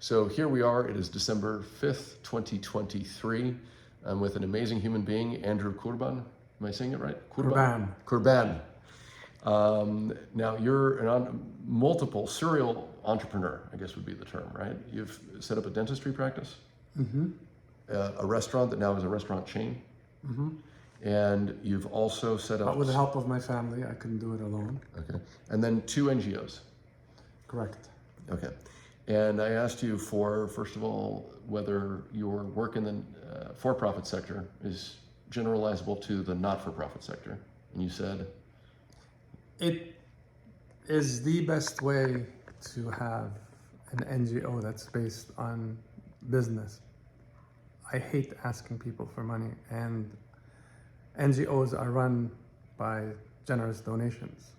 So here we are, it is December 5th, 2023. I'm with an amazing human being, Andrew Kurban. Am I saying it right? Kurban. Kurban. Now you're multiple serial entrepreneur, I guess would be the term, right? You've set up a dentistry practice, a restaurant that now is a restaurant chain, and you've also set up... But with the help of my family, I couldn't do it alone. Okay. And then 2 NGOs. Correct. Okay. And I asked you for, first of all, whether your work in the for-profit sector is generalizable to the not-for-profit sector. And you said? It is the best way to have an NGO that's based on business. I hate asking people for money, and NGOs are run by generous donations.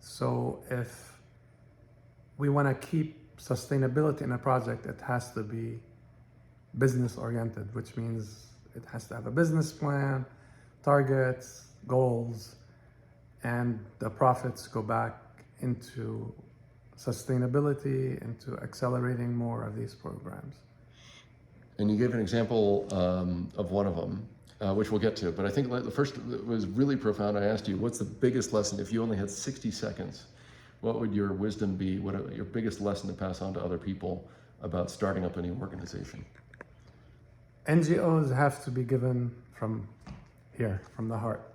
So if we want to keep sustainability in a project, it has to be business oriented, which means it has to have a business plan, targets, goals, and the profits go back into sustainability, into accelerating more of these programs. And you gave an example of one of them, which we'll get to. But I think the first was really profound. I asked you, what's the biggest lesson? If you only had 60 seconds, what would your wisdom be? What your biggest lesson to pass on to other people about starting up a new organization? NGOs have to be given from here, from the heart,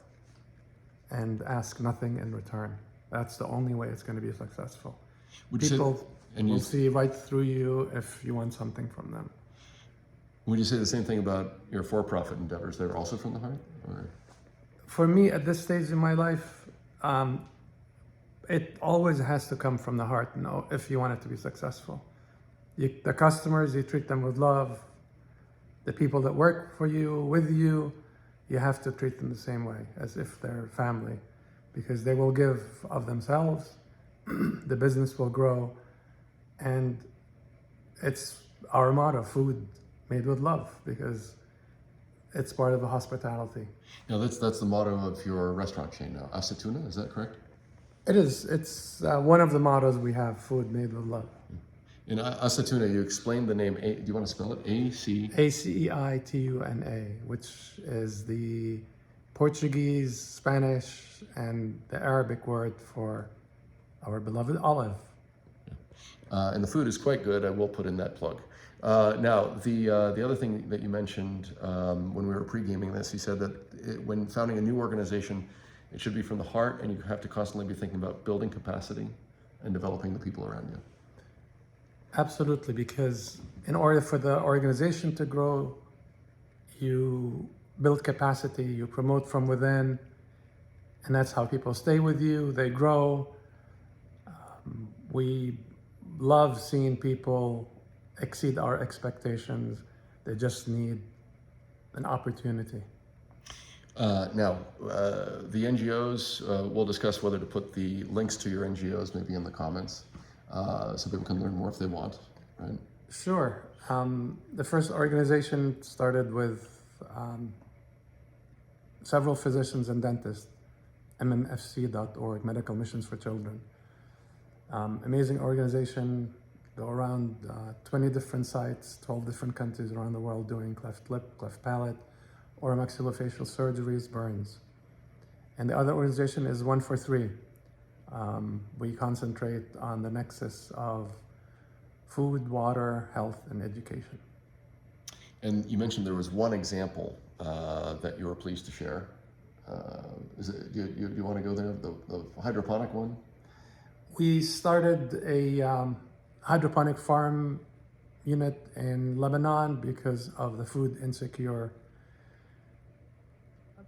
and ask nothing in return. That's the only way it's going to be successful. People will see right through you if you want something from them. Would you say the same thing about your for-profit endeavors? They're also from the heart? Or? For me, at this stage in my life, it always has to come from the heart, if you want it to be successful. The customers, you treat them with love. The people that work for you, with you, you have to treat them the same way, as if they're family, because they will give of themselves, the business will grow, and it's our motto, food made with love, because it's part of the hospitality. Now that's the motto of your restaurant chain now, Asatuna, is that correct? It is. It's one of the mottos we have, food made with love. In Asatuna, you explained the name, do you want to spell it? A-C? A-C-E-I-T-U-N-A, which is the Portuguese, Spanish, and the Arabic word for our beloved olive. And the food is quite good. I will put in that plug. Now, the other thing that you mentioned when we were pre-gaming this, you said that when founding a new organization, it should be from the heart, and you have to constantly be thinking about building capacity and developing the people around you. Absolutely, because in order for the organization to grow, you build capacity, you promote from within, and that's how people stay with you, they grow. We love seeing people exceed our expectations. They just need an opportunity. Now, the NGOs, we'll discuss whether to put the links to your NGOs maybe in the comments so people can learn more if they want, right? Sure. The first organization started with several physicians and dentists, mmfc.org, Medical Missions for Children. Amazing organization, go around 20 different sites, 12 different countries around the world doing cleft lip, cleft palate, oromaxillofacial surgeries, burns. And the other organization is 143. We concentrate on the nexus of food, water, health, and education. And you mentioned there was one example that you were pleased to share. Do you want to go there, the hydroponic one? We started a hydroponic farm unit in Lebanon because of the food insecure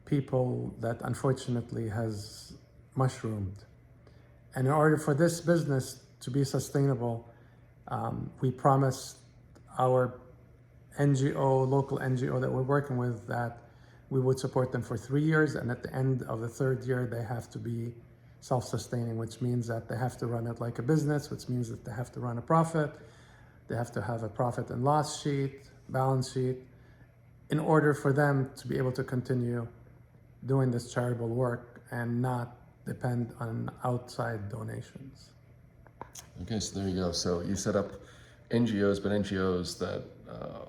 people that unfortunately has mushroomed. And in order for this business to be sustainable, we promised our NGO, local NGO that we're working with, that we would support them for 3 years, and at the end of the 3rd year, they have to be self-sustaining, which means that they have to run it like a business, which means that they have to run a profit. They have to have a profit and loss sheet, balance sheet, in order for them to be able to continue doing this charitable work and not depend on outside donations. Okay, so there you go. So you set up NGOs, but NGOs that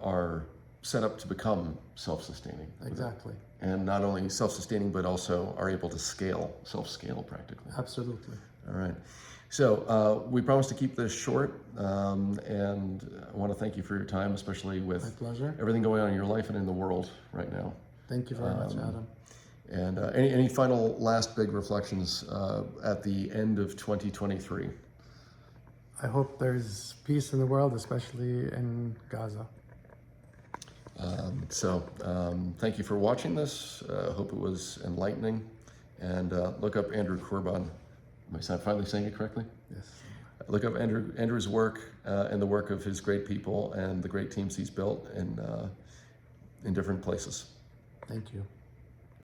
are set up to become self-sustaining. Exactly. And not only self-sustaining, but also are able to scale, self-scale practically. Absolutely. All right. So we promise to keep this short, and I want to thank you for your time, especially My with pleasure. everything going on in your life and in the world right now. Thank you very much, Adam. And any final last big reflections at the end of 2023? I hope there's peace in the world, especially in Gaza. Thank you for watching this. Hope it was enlightening. And look up Andrew Kurban. Am I finally saying it correctly? Yes. Look up Andrew's work and the work of his great people and the great teams he's built in different places. Thank you.